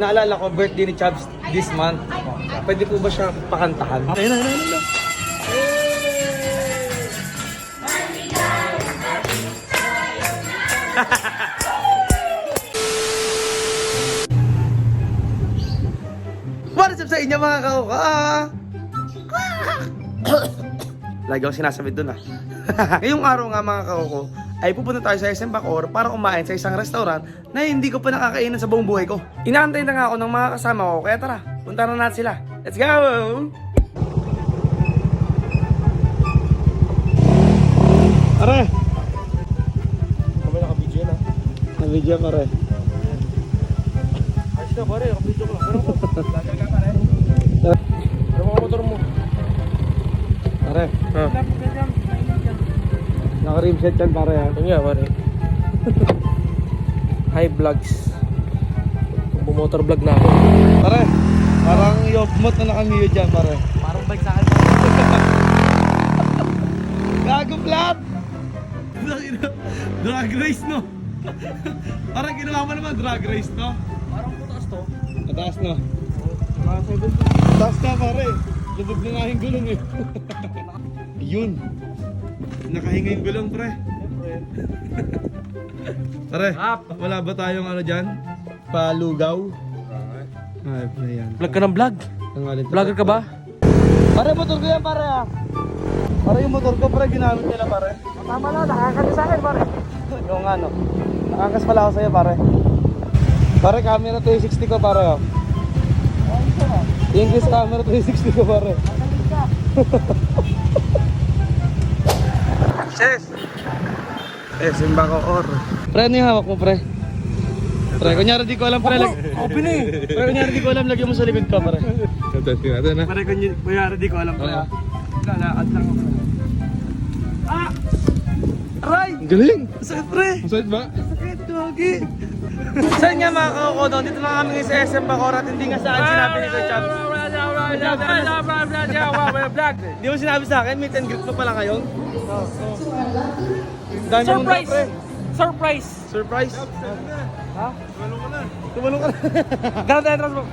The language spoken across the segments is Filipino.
Naalala ko, birthday ni Chubbs this month. Pwede po ba siya pakantahan? Ayun na. What's up sa inyo mga kauka? Lagi ako sinasabi dun Ngayong araw nga mga kauko, ay pupunta tayo sa SM Bacoor para kumain sa isang restaurant na hindi ko pa nakakainan sa buong buhay ko. Inaantay na nga ako ng mga kasama ko, kaya tara, punta na natin sila. Let's go! Pare! Kami naka-video na. Naka-video pare. Ayos na pare, naka-video ko lang. Pero ko, lagal ka pare. Pero mga motor mo. Pare, naka-rimset yan pare ha. Ito nga pare. Hi vlogs. Bumotor vlog na ako. Pare, parang yogmot na nakamiyo dyan pare. Parang bike sa akin. Gago flat! Drag race no? Parang ginawa mo naman drag race no? Parang mataas to. Mataas no? Mataas na pare. Lubog na nga yung gulong eh. Yun. Nakahinga yung gulong pre. Pare, wala ba tayong ano dyan? Palugaw? Ay, pre yan. Vlog ka ng vlog? Vlogger ka ba? Pare, motor ko yan pare Pare, yung motor ko pare, ginamit nila pare. Tama na, nakakas sa akin pare. Yung ano, nakakas pala ako sa'yo pare. Pare, camera 360 ko pare English camera 360 ko pare. Ches! SM Bacoor. Pre, ano yung hawak mo pre? Pre, kunyari di ko alam pre. Open eh! Pre, kunyari di ko alam, lagyan mo sa likod ka pre. Testing natin na. Pre, kunyari di ko alam pre. Lalakad lang ako. Ah! Aray! Galing! Masakit pre! Masakit ba? Masakit, gagi! Saan nga mga kaukodo? Dito na kami sa SM Bacoor at hindi nga saan sinabi ni Kuya Chubbs. Di mo sinabi sa akin, meet and greet mo pala ngayon? Surprise! Surprise! Surprise? Ha? Tumalong ka na. Tumalong ka na. Ganun tayo entrance mo.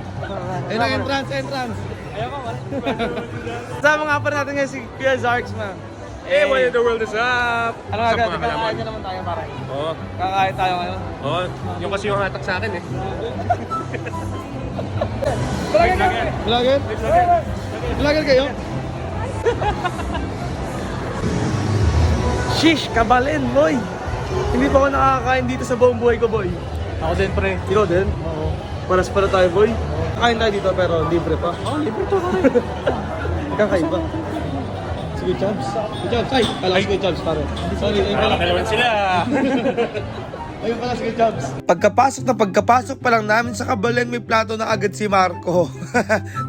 Ayun ang entrance. Ayaw ka, wala. Kasama nga pa natin ngayon si Kuya Zarks man. Hey, what in the world is up? Ano nga agad? Kakain na naman tayo pare. Oo. Kakain tayo ngayon. Oo. Yung kasi yung hatak sa akin eh. Vlogger? Vlogger kayo? Shish, kabalin boy! Hindi pa ako nakakain dito sa buong buhay ko boy. Ako din pre. Ikaw din? Oo. Paras pala tayo boy. Kain tayo dito pero libre pa. Oh, libre to pare. Kakaiba. Sige Chubbs. Sige Chubbs. Ay, pala sige Chubbs pare. Sorry. Nakakalawan sila. Ayun pala sige Chubbs. Pagkapasok pa lang namin sa kabalan, may plato na agad si Marco.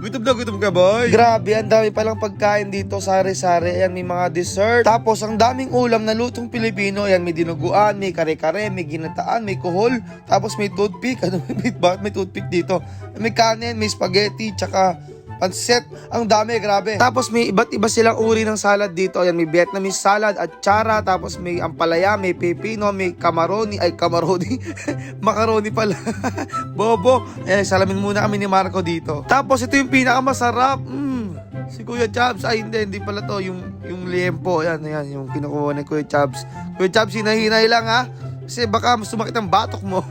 Gutom ka boy. Grabe, ang dami palang pagkain dito, sari-sari. Ayan, may mga dessert. Tapos ang daming ulam na lutong Pilipino. Ayan, may dinuguan, may kare-kare, may ginataan, may kuhol. Tapos may toothpick. Ano, bakit may toothpick dito? May kanin, may spaghetti, tsaka pansit. Ang dami, grabe. Tapos may iba't iba silang uri ng salad dito. Ayan, may Vietnamese salad at chara. Tapos may ampalaya, may pepino, may camaroni. Ay, camaroni. Macaroni pala. Bobo. Salamin muna kami ni Marco dito. Tapos ito yung pinakamasarap. Si Kuya Chubbs. Ay, hindi pala to. Yung liempo. Ayan, yung kinukuha ni Kuya Chubbs. Kuya Chubbs, hinahinay lang ha. Kasi baka sumakit ang batok mo.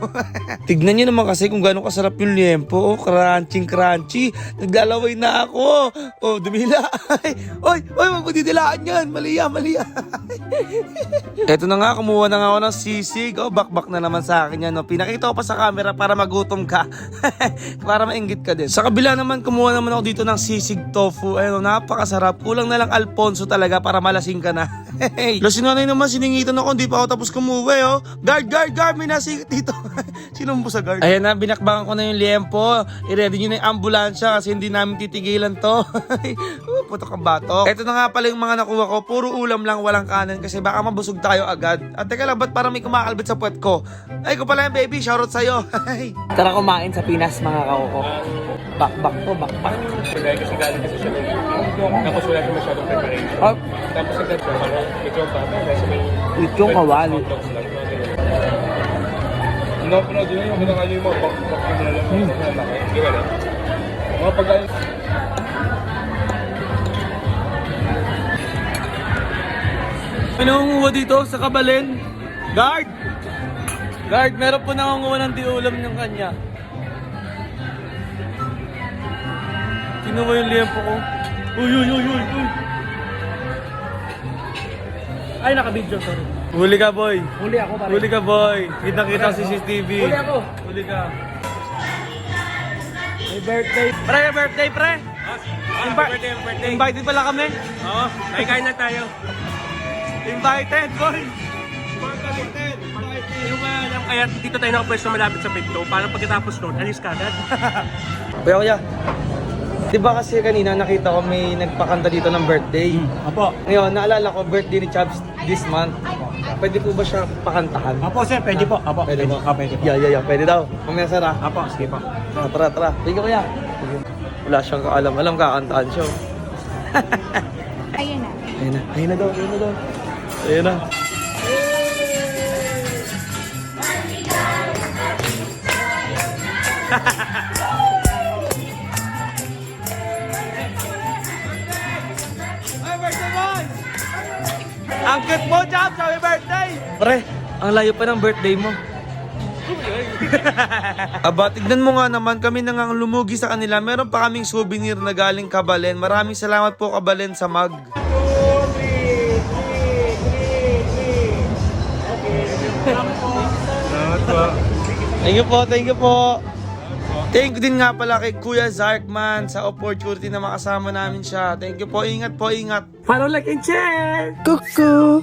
Tignan nyo naman kasi kung gano'ng kasarap yung liempo. Crunchy. Naglalaway na ako. Oh, dumila. Oy, wag mo didilaan yan. Maliya. Eto na nga, kumuha na nga ako ng sisig. Oh, bakbak na naman sa akin yan. No? Pinakita ko pa sa camera para magutom ka. Para mainggit ka din. Sa kabila naman, kumuha naman ako dito ng sisig tofu. Ayun, napakasarap. Kulang na lang Alfonso talaga para malasing ka na. Lasinanay naman, siningitan ako. Hindi pa ako tapos kumuwi, oh. Guard, may nasikit dito. Sinong po sa guard? Ayan na, binakbakan ko na yung liempo. I-ready nyo na yung ambulansya kasi hindi namin titigilan to. Putok ang batok. Ito na nga pala yung mga nakuha ko. Puro ulam lang, walang kanin kasi baka mabusog tayo agad. At teka lang, ba't parang may kumakalbit sa puwet ko? Ay, ko pala yung baby, shoutout sa'yo. Tara kumain sa Pinas mga kauko. Bakbak. Dahil kasi galing kasi siya ng tapos wala siya masyadong preparation. Oh, Tapos sa dad medyo ang bata dahil sa may ito kawali. hot dogs lang. Pinapanood nyo yung kinakain yung mga bakbak na nilalang sa laki. Di ba na? Mga pagkain. Pinangunguha dito sa Kabalen. Guard! Guard, meron po nangunguha ng diulam ng kanya. Tingnan mo yung liempo ko. Uy, uy, uy, uy, uy. Ay, naka-video, sorry. Huli ka, boy. Huli ako, pare. Huli ka, boy. Kita-kita sa CCTV. Huli ako. Huli ka. May birthday. Pre, birthday, pre. Birthday. Invited pala kami. Oo, kain na tayo. Invited, boy. Yung alam, kaya dito tayo nakapwesto malapit sa pinto. Parang pagkatapos nun, alis ka agad. Kuya. Diba kasi kanina nakita ko may nagpakanta dito ng birthday. Apo. Ngayon, naalala ko birthday ni Chubbs this month. Pwede po ba siya pakantahan? Apo, sir, pwede po. Apo, Pwede po? Pwede po. Yeah. Pwede daw. Mamaya sir ah. Apo, sige po. Tara. Thank you kuya. Wala siyang kaalam. Alam kakantahan siya. Ayun na. Ayun na daw. Ayun na. Ang cute mo, Jobs! Happy birthday! Pre, ang layo pa ng birthday mo. Aba, tignan mo nga naman, kami na nga lumugi sa kanila. Meron pa kaming souvenir na galing Kabalen. Maraming salamat po Kabalen sa mug. Thank you po. Thank you din nga pala kay Kuya Zarkman sa opportunity na makasama namin siya. Thank you po, ingat. Follow, like, and share! Kuku!